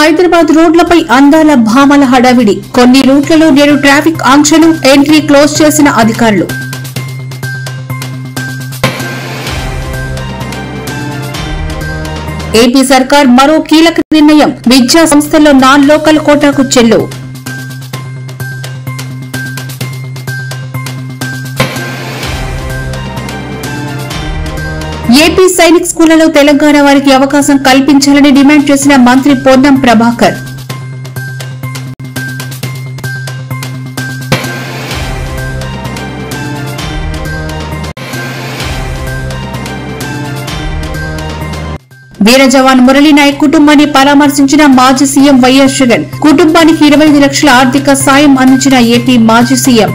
హైదరాబాద్ రోడ్లపై అందాల భామల హడావిడి. కొన్ని రూట్లలో నేడు ట్రాఫిక్ ఆంక్షలు, ఎంట్రీ క్లోజ్ చేసిన అధికారులు. ఏపీ సర్కార్ మరో కీలక నిర్ణయం. విద్యా సంస్థల్లో నాన్ లోకల్ కోటాకు చెల్లు. ఏపీ సైనిక్ స్కూళ్లలో తెలంగాణ వారికి అవకాశం కల్పించాలని డిమాండ్ చేసిన మంత్రి పొన్నం ప్రభాకర్. వీర జవాన్ మురళీనాయక్ కుటుంబాన్ని పరామర్శించిన మాజీ సీఎం వైఎస్ జగన్. కుటుంబానికి 25 లక్షల ఆర్థిక సాయం అందించిన ఏపీ మాజీ సీఎం.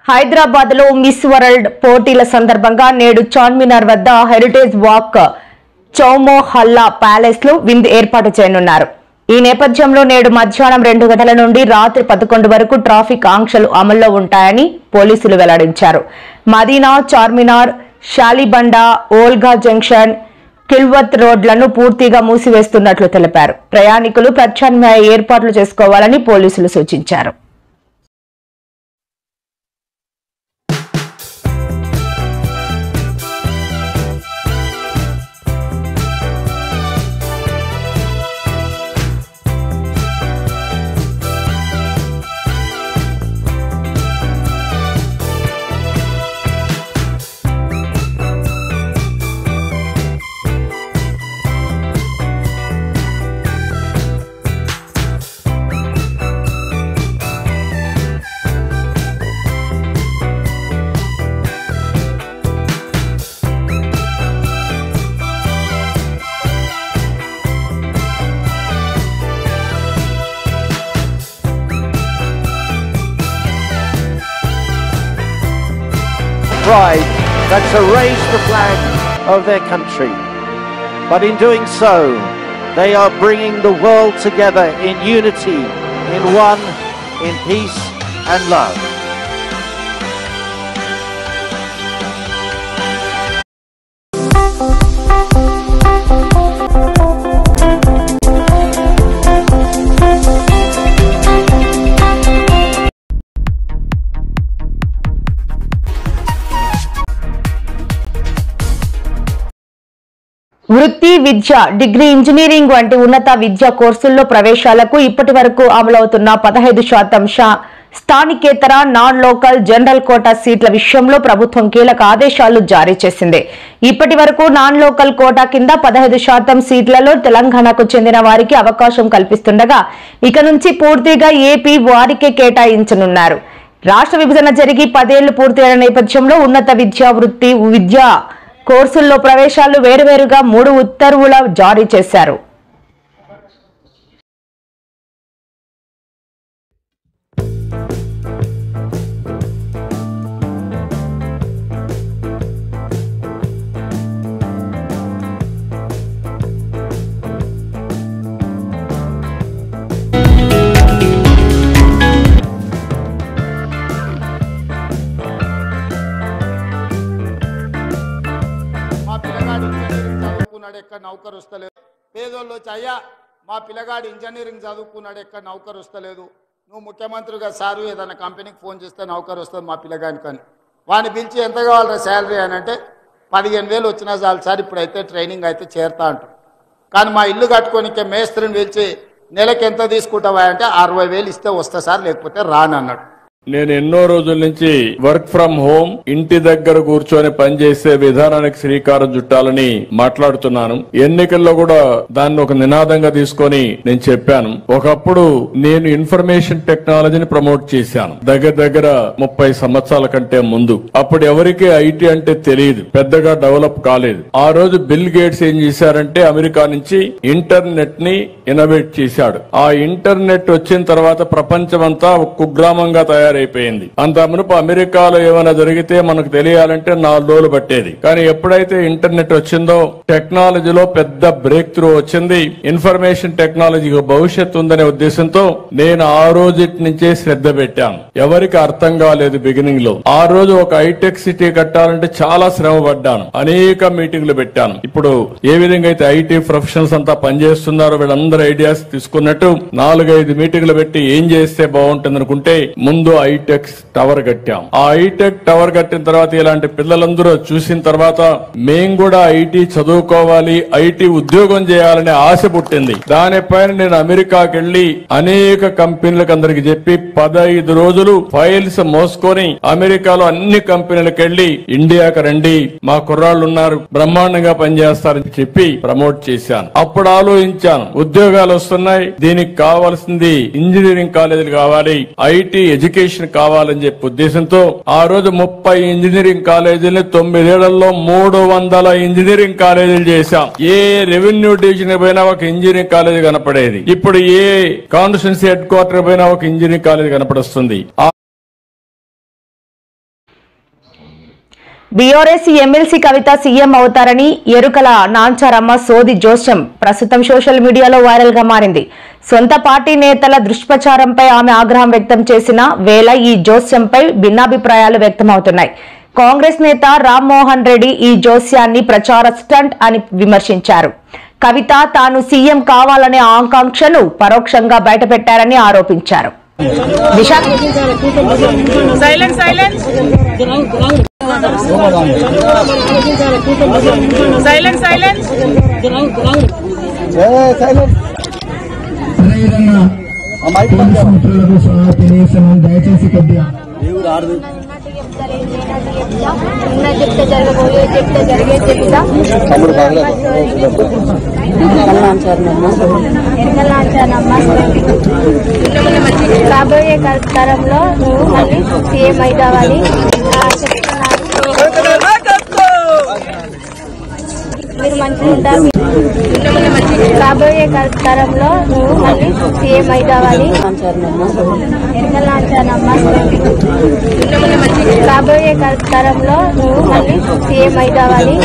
హైదరాబాద్ లో మిస్ వరల్డ్ పోటీల సందర్భంగా నేడు చార్మినార్ వద్ద హెరిటేజ్ వాక్ చౌమో హల్లా ప్యాలెస్ లో విందు ఏర్పాటు చేయనున్నారు. ఈ నేపథ్యంలో నేడు మధ్యాహ్నం 2 గంటల నుండి రాత్రి 11 వరకు ట్రాఫిక్ ఆంక్షలు అమల్లో ఉంటాయని పోలీసులు వెల్లడించారు. మదీనా, చార్మినార్, షాలిబండా, ఓల్గా జంక్షన్, కిల్వత్ రోడ్లను పూర్తిగా మూసివేస్తున్నట్లు తెలిపారు. ప్రయాణికులు ప్రత్యామ్నాయ ఏర్పాట్లు చేసుకోవాలని పోలీసులు సూచించారు. Pride that to raise the flag of their country, but in doing so they are bringing the world together in unity, in one, in peace and love. వృత్తి విద్య, డిగ్రీ, ఇంజనీరింగ్ వంటి ఉన్నత విద్యా కోర్సుల్లో ప్రవేశాలకు ఇప్పటి వరకు అమలవుతున్న 15% స్థానికేతర నాన్ లోకల్ జనరల్ కోటా సీట్ల విషయంలో ప్రభుత్వం కీలక ఆదేశాలు జారీ చేసింది. ఇప్పటి వరకు నాన్ లోకల్ కోటా కింద 15% సీట్లలో తెలంగాణకు చెందిన వారికి అవకాశం కల్పిస్తుండగా ఇక నుంచి పూర్తిగా ఏపీ వారికే కేటాయించనున్నారు. రాష్ట్ర విభజన జరిగి 10 ఏళ్లు పూర్తయిన నేపథ్యంలో ఉన్నత విద్య, వృత్తి విద్య కోర్సుల్లో ప్రవేశాలు వేరువేరుగా 3 ఉత్తర్వులు జారీ చేశారు. నౌకరు వస్తలేదు. పేదోళ్ళు వచ్చి అయ్యా మా పిల్లగాడు ఇంజనీరింగ్ చదువుకున్నాడు, ఎక్కడ నౌకరు వస్తలేదు, నువ్వు ముఖ్యమంత్రిగా సారు ఏదైనా కంపెనీకి ఫోన్ చేస్తే నౌకరు వస్తుంది మా పిల్లగానికి అని. వాడిని పిలిచి ఎంత కావాలరా శాలరీ అని అంటే 15,000 వచ్చినా చాలు సార్, ఇప్పుడైతే ట్రైనింగ్ అయితే చేరుతా అంటారు. కానీ మా ఇల్లు కట్టుకోనికే మేస్త్రిని పిలిచి నెలకి ఎంత తీసుకుంటావా అంటే 60,000 ఇస్తే వస్తా సార్, లేకపోతే రానన్నాడు. నేను ఎన్నో రోజుల నుంచి వర్క్ ఫ్రం హోమ్, ఇంటి దగ్గర కూర్చొని పనిచేసే విధానానికి శ్రీకారం చుట్టాలని మాట్లాడుతున్నాను. ఎన్నికల్లో కూడా దాన్ని ఒక నినాదంగా తీసుకొని నేను చెప్పాను. ఒకప్పుడు నేను ఇన్ఫర్మేషన్ టెక్నాలజీని ప్రమోట్ చేశాను దగ్గర 30 సంవత్సరాల కంటే ముందు. అప్పుడు ఎవరికి ఐటీ అంటే తెలియదు, పెద్దగా డెవలప్ కాలేదు. ఆ రోజు బిల్ గేట్స్ ఏం చేశారంటే అమెరికా నుంచి ఇంటర్నెట్ ని ఇన్నోవేట్ చేశాడు. ఆ ఇంటర్నెట్ వచ్చిన తర్వాత ప్రపంచమంతా ఒక కుగ్రామంగా తయారు తయారైపోయింది. అంత మునుపు అమెరికాలో ఏమైనా జరిగితే మనకు తెలియాలంటే 4 రోజులు పట్టేది. కానీ ఎప్పుడైతే ఇంటర్నెట్ వచ్చిందో టెక్నాలజీలో పెద్ద బ్రేక్ త్రూ వచ్చింది. ఇన్ఫర్మేషన్ టెక్నాలజీకి భవిష్యత్తు ఉందనే ఉద్దేశంతో నేను ఆ రోజు నుంచే శ్రద్ధ పెట్టాను. ఎవరికి అర్థం కాలేదు బిగినింగ్ లో. ఆ రోజు ఒక హైటెక్ సిటీ కట్టాలంటే చాలా శ్రమ పడ్డాను. అనేక మీటింగ్లు పెట్టాను. ఇప్పుడు ఏ విధంగా అయితే ఐటీ ప్రొఫెషనల్స్ అంతా పనిచేస్తున్నారో వీళ్ళందరూ ఐడియాస్ తీసుకున్నట్టు 4-5 మీటింగ్లు పెట్టి ఏం చేస్తే బాగుంటుంది అనుకుంటే ముందు హైటెక్ టవర్ కట్టాం. ఆ హైటెక్ టవర్ కట్టిన తర్వాత ఇలాంటి పిల్లలందరూ చూసిన తర్వాత మేం కూడా ఐటీ చదువుకోవాలి, ఐటీ ఉద్యోగం చేయాలనే ఆశ పుట్టింది. దానిపైన నేను అమెరికాకి వెళ్లి అనేక కంపెనీలకు అందరికి చెప్పి 15 రోజులు ఫైల్స్ మోసుకొని అమెరికాలో అన్ని కంపెనీలకు వెళ్లి ఇండియాకి రండి, మా కుర్రాళ్ళు ఉన్నారు, బ్రహ్మాండంగా పనిచేస్తారని చెప్పి ప్రమోట్ చేశాను. అప్పుడు ఆలోచించాను, ఉద్యోగాలు వస్తున్నాయి, దీనికి కావాల్సింది ఇంజనీరింగ్ కాలేజీలు కావాలి, ఐటీ ఎడ్యుకేషన్ కావాలని చెప్పి ఉద్దేశంతో ఆ రోజు 30 ఇంజనీరింగ్ కాలేజీలు 9 ఏళ్లలో 300 ఇంజనీరింగ్ కాలేజీలు చేశాం. ఏ రెవెన్యూ డివిజన్ పైన ఒక ఇంజనీరింగ్ కాలేజీ కనపడేది. ఇప్పుడు ఏ కాన్స్టిట్యున్సీ హెడ్ క్వార్టర్ పైన ఒక ఇంజనీరింగ్ కాలేజీ కనపడుస్తుంది. బీఆర్ఎస్ ఎమ్మెల్సీ కవిత సీఎం అవుతారని ఎరుకల నాంచారమ్మ సోది జోస్యం ప్రస్తుతం సోషల్ మీడియాలో వైరల్ గా మారింది. సొంత పార్టీ నేతల దుష్ప్రచారంపై ఆమె ఆగ్రహం వ్యక్తం చేసిన వేళ ఈ జోస్యంపై భిన్నాభిప్రాయాలు వ్యక్తమవుతున్నాయి. కాంగ్రెస్ నేత రామ్మోహన్ రెడ్డి ఈ జోస్యాన్ని ప్రచార స్టంట్ అని విమర్శించారు. కవిత తాను సీఎం కావాలనే ఆకాంక్షను పరోక్షంగా బయటపెట్టారని ఆరోపించారు. దయచేసి కొద్దిగా రాబోయే తరంలో నువ్వు మళ్ళీ సీఎం అవుతావని మీరు మంచిగా ఉంటారు. రాబోయే తరంలో నువ్వు మళ్ళీ సీఎం అవుతావని రాబోయే తరంలో నువ్వు మళ్ళీ సీఎం అవుతావని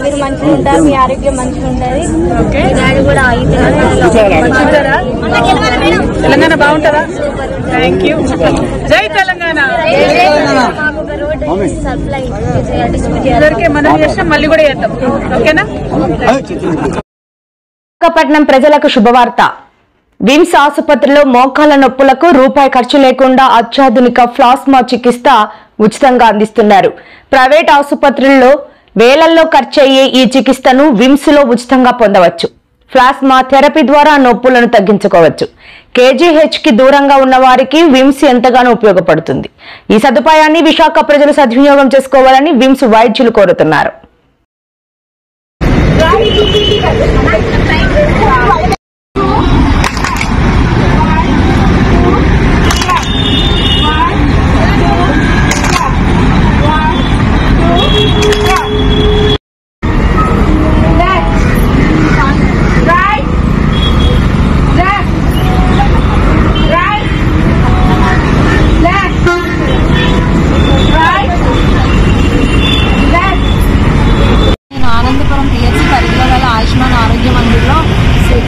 మీరు మంచిగా ఉంటారు, మీ ఆరోగ్యం మంచిగా ఉంటుంది. డాడీ కూడా తెలంగాణ బాగుంటుందా? Thank you. జై తెలంగాణ. మనం చేస్తాం, మళ్ళీ కూడా చేద్దాం. ఓకేనా? విశాఖపట్నం ప్రజలకు శుభవార్త. విమ్స్ ఆసుపత్రిలో మోకాళ్ల నొప్పులకు రూపాయి ఖర్చు లేకుండా అత్యాధునిక ప్లాస్మా చికిత్స ఉచితంగా అందిస్తున్నారు. ప్రైవేట్ ఆసుపత్రుల్లో వేలల్లో ఖర్చయ్యే ఈ చికిత్సను విమ్స్ లో ఉచితంగా పొందవచ్చు. ప్లాస్మా థెరపీ ద్వారా నొప్పులను తగ్గించుకోవచ్చు. కేజీహెచ్ కి దూరంగా ఉన్న వారికి విమ్స్ ఎంతగానో ఉపయోగపడుతుంది. ఈ సదుపాయాన్ని విశాఖ ప్రజలు సద్వినియోగం చేసుకోవాలని విమ్స్ వైద్యులు కోరుతున్నారు.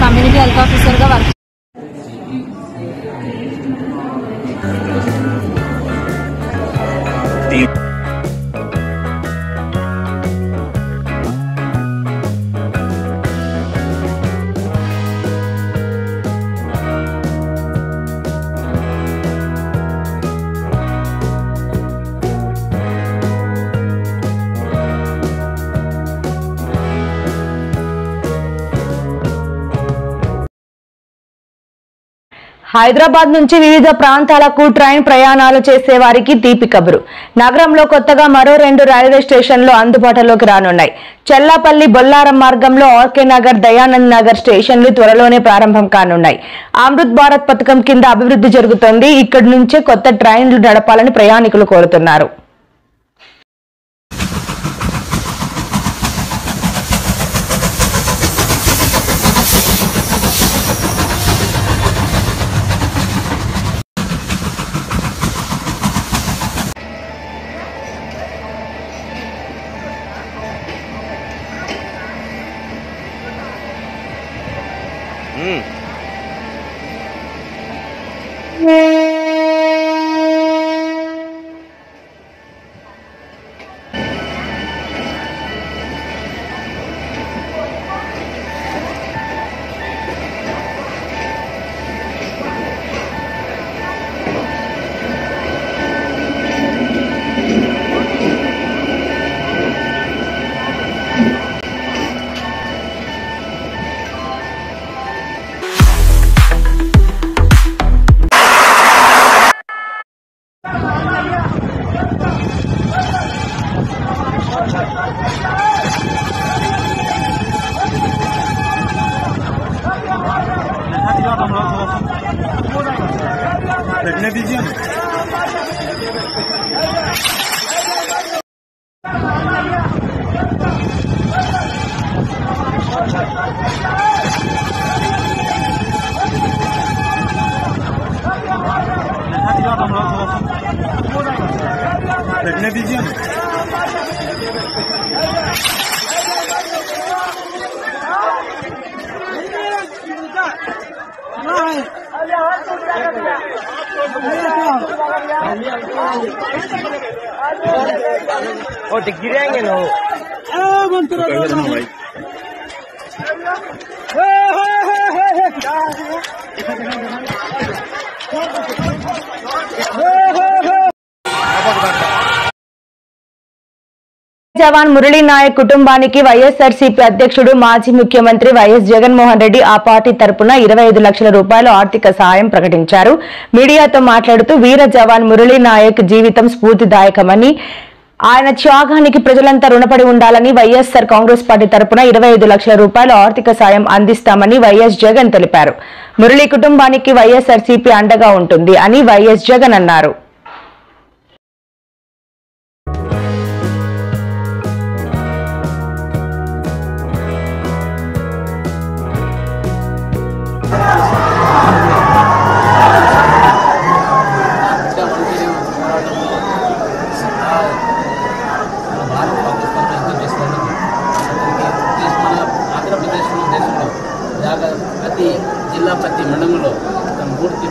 కమ్యూనిటీ హెల్త్ ఆఫీసర్గా వర్క్ హైదరాబాద్ నుంచి వివిధ ప్రాంతాలకు ట్రైన్ ప్రయాణాలు చేసే వారికి తీపి కబురు. నగరంలో కొత్తగా మరో 2 రైల్వే స్టేషన్లు అందుబాటులోకి రానున్నాయి. చెల్లాపల్లి బొల్లారం మార్గంలో ఆర్కే నగర్, దయానంద్ నగర్ స్టేషన్లు త్వరలోనే ప్రారంభం కానున్నాయి. అమృత్ భారత్ పథకం కింద అభివృద్ధి జరుగుతోంది. ఇక్కడి నుంచే కొత్త ట్రైన్లు నడపాలని ప్రయాణికులు కోరుతున్నారు. गिरेंगे ना జవాన్ మురళీ నాయక్ కుటుంబానికి వైఎస్ఆర్సీపీ అధ్యక్షుడు మాజీ ముఖ్యమంత్రి వైఎస్ జగన్మోహన్ రెడ్డి ఆ పార్టీ తరపున 25 లక్షల రూపాయల ఆర్థిక సహాయం ప్రకటించారు. మీడియాతో మాట్లాడుతూ వీర జవాన్ మురళీ నాయక్ జీవితం స్ఫూర్తిదాయకమని, ఆయన త్యాగానికి ప్రజలంతా రుణపడి ఉండాలని వైఎస్ఆర్ కాంగ్రెస్ పార్టీ తరపున 25 లక్షల రూపాయల ఆర్థిక సాయం అందిస్తామని వైఎస్ జగన్ తెలిపారు. మురళీ కుటుంబానికి వైఎస్ఆర్సీపీ అండగా ఉంటుంది అని వైఎస్ జగన్ అన్నారు. ప్రతి జిల్లా ప్రతి మండలంలో పూర్తి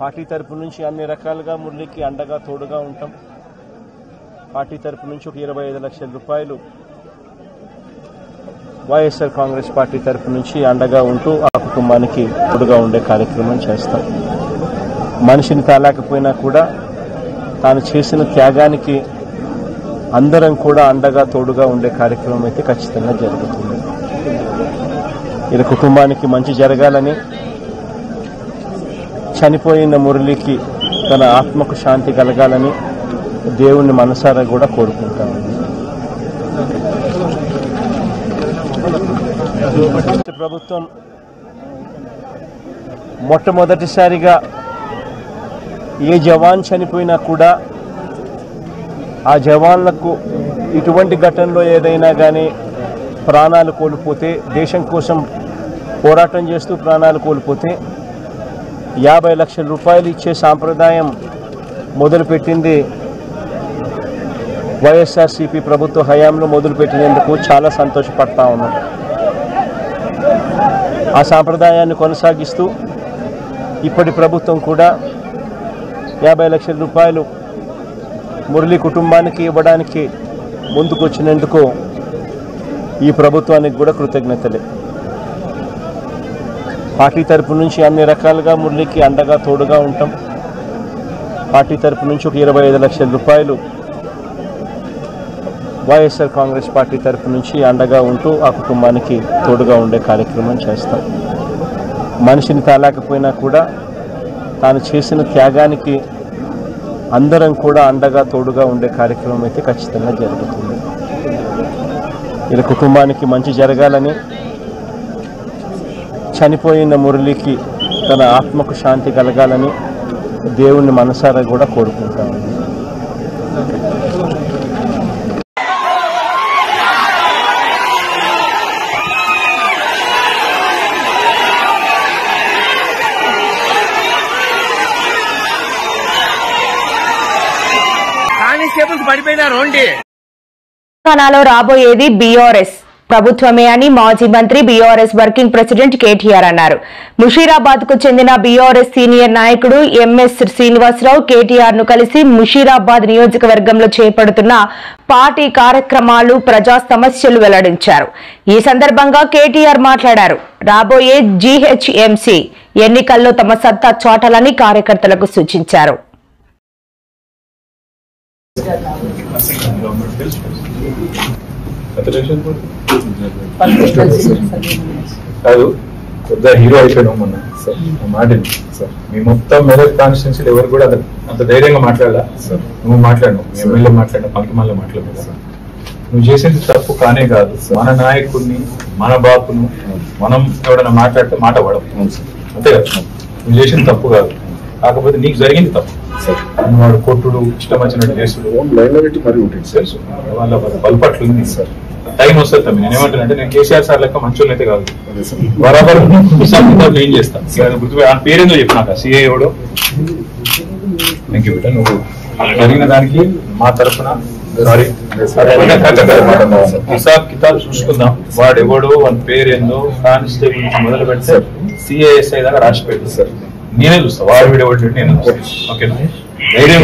పార్టీ తరపు నుంచి అన్ని రకాలుగా మురళికి అండగా తోడుగా ఉంటాం. పార్టీ తరపు నుంచి ఒక 25 లక్షల రూపాయలు వైఎస్ఆర్ కాంగ్రెస్ పార్టీ తరపు నుంచి అండగా ఉంటూ ఆ కుటుంబానికి తోడుగా ఉండే కార్యక్రమం చేస్తాం. మనిషిని తాలేకపోయినా కూడా తాను చేసిన త్యాగానికి అందరం కూడా అండగా తోడుగా ఉండే కార్యక్రమం అయితే ఖచ్చితంగా జరుగుతుంది. ఇలా కుటుంబానికి మంచి జరగాలని, చనిపోయిన మురళికి తన ఆత్మకు శాంతి కలగాలని దేవుణ్ణి మనసారా కూడా కోరుకుంటామండి. ప్రభుత్వం మొట్టమొదటిసారిగా ఏ జవాన్ చనిపోయినా కూడా ఆ జవాన్లకు ఇటువంటి ఘటనలో ఏదైనా కానీ ప్రాణాలు కోల్పోతే, దేశం కోసం పోరాటం చేస్తూ ప్రాణాలు కోల్పోతే 50 లక్షల రూపాయలు ఇచ్చే సాంప్రదాయం మొదలుపెట్టింది వైఎస్ఆర్సీపీ ప్రభుత్వ హయాంలో మొదలుపెట్టినందుకు చాలా సంతోషపడతా ఉన్నాం. ఆ సాంప్రదాయాన్ని కొనసాగిస్తూ ఇప్పటి ప్రభుత్వం కూడా 50 లక్షల రూపాయలు మురళి కుటుంబానికి ఇవ్వడానికి ముందుకొచ్చినందుకు ఈ ప్రభుత్వానికి కూడా కృతజ్ఞతలే. పార్టీ తరపు నుంచి అన్ని రకాలుగా మురళికి అండగా తోడుగా ఉంటాం. పార్టీ తరపు నుంచి ఒక 25 లక్షల రూపాయలు వైఎస్ఆర్ కాంగ్రెస్ పార్టీ తరపు నుంచి అండగా ఉంటూ ఆ కుటుంబానికి తోడుగా ఉండే కార్యక్రమం చేస్తాం. మనిషిని తాలేకపోయినా కూడా తాను చేసిన త్యాగానికి అందరం కూడా అండగా తోడుగా ఉండే కార్యక్రమం అయితే ఖచ్చితంగా జరుగుతుంది. ఇలా కుటుంబానికి మంచి జరగాలని, చనిపోయిన మురళికి తన ఆత్మకు శాంతి కలగాలని దేవుణ్ణి మనసారా కూడా కోరుకుంటామండి. ఎందుకు పడిపోయినారు ఓండి తెలంగాణలో రాబోయేది బీఆర్ఎస్ ప్రభుత్వమే అని మాజీ మంత్రి బీఆర్ఎస్ వర్కింగ్ ప్రెసిడెంట్ కేటీఆర్ అన్నారు. ముషీరాబాద్ కు చెందిన బీఆర్ఎస్ సీనియర్ నాయకుడు ఎంఎస్ శ్రీనివాసరావు కేటీఆర్ ను కలిసి ముషీరాబాద్ నియోజకవర్గంలో చేపడుతున్న పార్టీ కార్యక్రమాలు, ప్రజా సమస్యలు వెల్లడించారు. ఈ సందర్భంగా కేటీఆర్ మాట్లాడారు. రాబోయే జీహెచ్ఎంసీ ఎన్నికల్లో తమ సత్తా చాటాలని కార్యకర్తలకు సూచించారు. కాదు పెద్ద హీరో అయిపోయాడు మొన్న సార్ మాట సార్ మీ మొత్తం మెదక్ కాన్స్టిట్యున్సీలు ఎవరు కూడా అంత ధైర్యంగా మాట్లాడాలా సార్ నువ్వు మాట్లాడు ఎమ్మెల్యే మాట్లాడినా పనికిమాల మాట్లాడలేదు సార్ నువ్వు చేసేది తప్పు కానే కాదు మన నాయకుడిని మన బాపును మనం ఎవరైనా మాట్లాడితే మాట పడవు అంతే కదా నువ్వు చేసింది తప్పు కాదు కాకపోతే నీకు జరిగింది తప్పు వాడు కొట్టుడు ఇష్టం వచ్చినట్టు చేసుడు మరి ఉంటుంది తెలుసు వాళ్ళ బలపట్లు ఉంది సార్ టైం వస్తుంది తమ్మి నేను ఏమంటానంటే నేను కేసీఆర్ సార్ లెక్క మంచోళ్ళు అయితే కాదు బరాబర్ ఏం చేస్తాను గుర్తు ఆ పేరేందో చెప్పు నాకు సిఏ ఎవడో థ్యాంక్ యూ బేటా నువ్వు జరిగిన దానికి మా తరఫున సారీ హిసాబ్ కితాబ్ చూసుకుందాం వాడు ఎవడో వాడి పేరేందో కానిస్టేబుల్ నుంచి మొదలు పెడితే సిఏఎస్ఐ దాకా రాసి పెట్టి సార్ నేనే చూస్తా వాడు వీడు ఎవరు నేను ఓకేనా ధైర్యం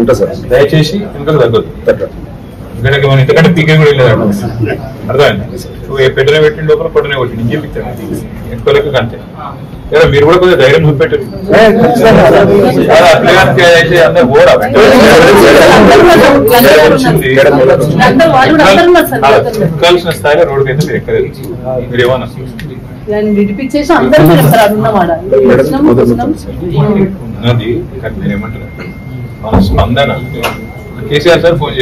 ఉంటా సార్ దయచేసి వెనుకకు తగ్గదు ఎందుకంటే మనం ఇంతకంటే పీకే కూడా వెళ్ళలేదు అర్థమైంది నువ్వు పెట్టనే పెట్టిన లోపల కొట్టనే కొట్టి నేను చెప్తాను ఎక్కువ లెక్క అంతే లేదా మీరు కూడా కొద్దిగా ధైర్యం చూపెట్టారు అయితే అందరూ ఓడా ఎక్కాల్సిన స్థాయిలో రోడ్డుకి అయితే మీరు ఎక్కలేదు మీరు ఏమన్నా ఉన్నది నేనేమంటున్నా మన స్పందన కేసీఆర్ సార్ ఫోన్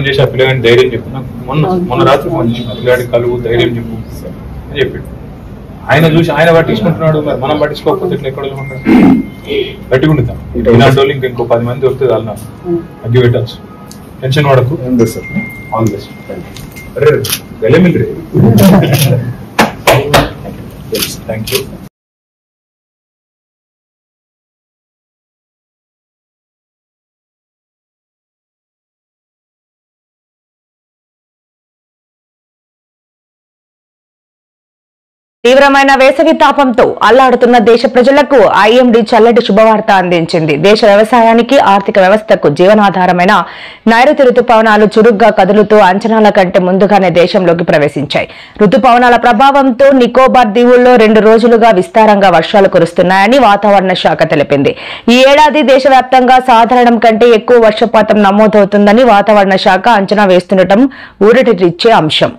చేసి ఆ పిల్లగాని ధైర్యం చెప్పు నాకు మొన్న రాత్రి ఫోన్ చేసి పిల్లగాడి కలువు ధైర్యం చెప్పు అని చెప్పాడు ఆయన చూసి ఆయన పట్టించుకుంటున్నాడు మరి మనం పట్టించుకోకపోతే ఇట్లా ఎక్కడ గట్టిగుండుతాం ఇలాంటి వాళ్ళు ఇంకో 10 మంది వస్తే చాలా అగ్గి పెట్టచ్చు టెన్షన్ పడకు ఆల్ బెస్ట్ అరే గెలమిల్లి థ్యాంక్ యూ తీవ్రమైన వేసవి తాపంతో అల్లాడుతున్న దేశ ప్రజలకు ఐఎండీ చల్లటి శుభవార్త అందించింది. దేశ వ్యవసాయానికి, ఆర్థిక వ్యవస్థకు జీవనాధారమైన నైరుతి రుతుపవనాలు చురుగ్గా కదులుతూ అంచనాల కంటే ముందుగానే దేశంలోకి ప్రవేశించాయి. రుతుపవనాల ప్రభావంతో నికోబార్ దీవుల్లో 2 రోజులుగా విస్తారంగా వర్షాలు కురుస్తున్నాయని వాతావరణ శాఖ తెలిపింది. ఈ ఏడాది దేశవ్యాప్తంగా సాధారణం కంటే ఎక్కువ వర్షపాతం నమోదవుతుందని వాతావరణ శాఖ అంచనా వేస్తుండటం ఊరటిచ్చే అంశం.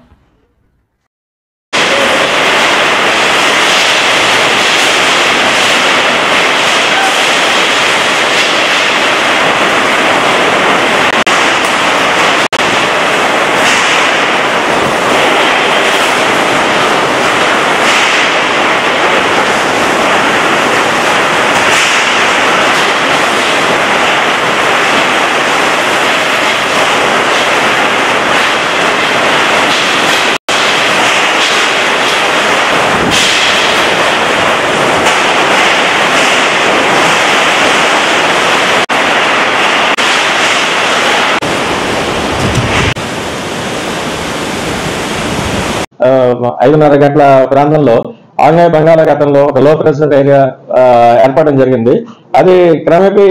ఐదున్నర గంటల ప్రాంతంలో ఆగ్నేయ బంగాళాఖాతంలో ఒక లో ప్రెషర్ ఏరియా ఏర్పడడం జరిగింది. అది క్రమేపీ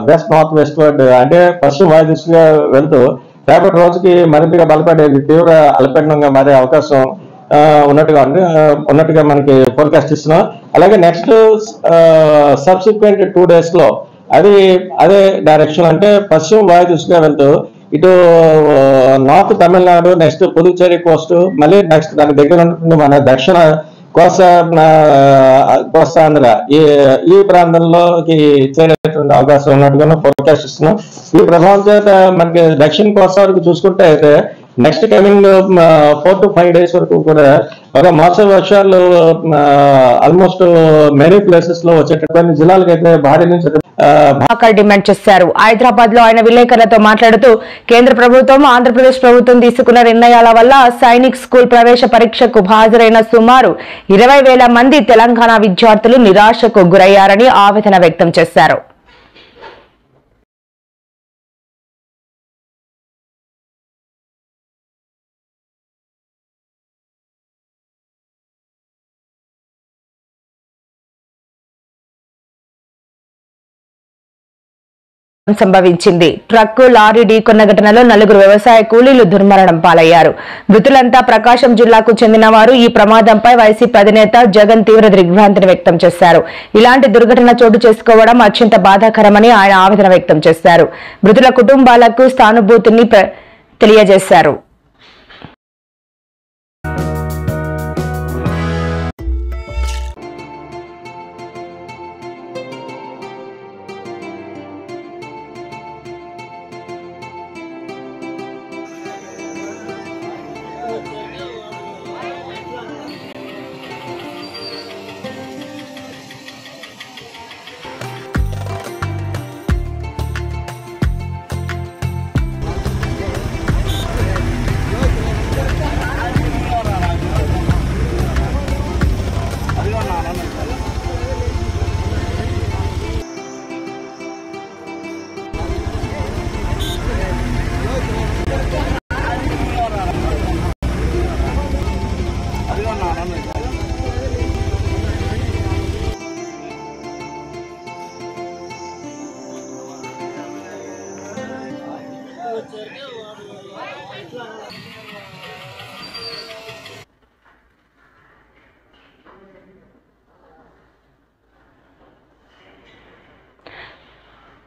వెస్ట్ నార్త్ వెస్ట్ వర్డ్ అంటే పశ్చిమ వాయు దిశగా వెళ్తూ రేపటి రోజుకి మరింతగా బలపడేది తీవ్ర అల్పపీడనంగా మారే అవకాశం ఉన్నట్టుగా మనకి ఫోర్కాస్ట్ ఇస్తున్నాం. అలాగే నెక్స్ట్ సబ్సిక్వెంట్ 2 days లో అదే డైరెక్షన్ అంటే పశ్చిమ వాయు దిశగా వెళ్తూ ఇటు north Tamil Nadu, next Puducherry Coast, మళ్ళీ నెక్స్ట్ దాని దగ్గర ఉంటుంది మన దక్షిణ కోస్తాంధ్ర ఈ ప్రాంతంలోకి చేరేటువంటి అవకాశం ఉన్నట్టుగా ఫోర్కాస్ట్ ఇస్తున్నాం. ఈ ప్రభావం చేత మనకి దక్షిణ కోస్తా వరకు చూసుకుంటే అయితే నెక్స్ట్ కమింగ్ 4 to 5 days వరకు కూడా ఒక మోస్తరు వర్షాలు ఆల్మోస్ట్ మెనీ ప్లేసెస్ లో వచ్చేటటువంటి జిల్లాలకైతే భారీ నుంచి డిమాండ్ చేశారు. హైదరాబాద్ లో ఆయన విలేకరులతో మాట్లాడుతూ కేంద్ర ప్రభుత్వం, ఆంధ్రప్రదేశ్ ప్రభుత్వం తీసుకున్న నిర్ణయాల వల్ల సైనిక్ స్కూల్ ప్రవేశ పరీక్షకు హాజరైన సుమారు 20,000 మంది తెలంగాణ విద్యార్థులు నిరాశకు గురయ్యారని ఆవేదన వ్యక్తం చేశారు. సంభవించింది. ట్రక్కు లారీ ఢీకొన్న ఘటనలో 4 వ్యవసాయ కూలీలు దుర్మరణం పాలయ్యారు. మృతులంతా ప్రకాశం జిల్లాకు చెందిన వారు. ఈ ప్రమాదంపై వైసీపీ అధినేత జగన్ తీవ్ర దిగ్భ్రాంతిని వ్యక్తం చేశారు. ఇలాంటి దుర్ఘటన చోటు చేసుకోవడం అత్యంత బాధాకరమని ఆయన ఆవేదన వ్యక్తం చేశారు. మృతుల కుటుంబాలకు సానుభూతిని తెలియజేశారు.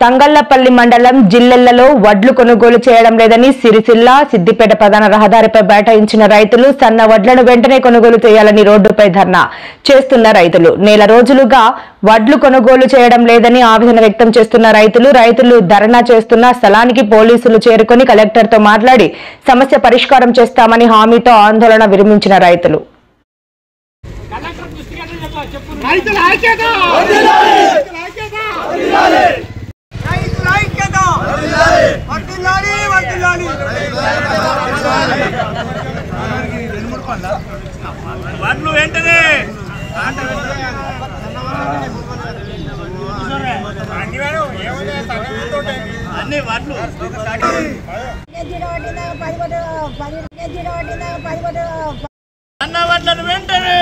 తంగళ్లపల్లి మండలం జిల్లెళ్లలో వడ్లు కొనుగోలు చేయడం లేదని సిరిసిల్ల సిద్దిపేట ప్రధాన రహదారిపై బైఠాయించిన రైతులు సన్న వడ్లను వెంటనే కొనుగోలు చేయాలని రోడ్డుపై ధర్నా చేస్తున్న రైతులు. నెల రోజులుగా వడ్లు కొనుగోలు చేయడం లేదని ఆవేదన వ్యక్తం చేస్తున్న రైతులు ధర్నా చేస్తున్న స్థలానికి పోలీసులు చేరుకుని కలెక్టర్తో మాట్లాడి సమస్య పరిష్కారం చేస్తామని హామీతో ఆందోళన విరమించిన రైతులు. వడ్లు వెంటనే అన్ని వడ్లు అన్న వడ్లను వెంటనే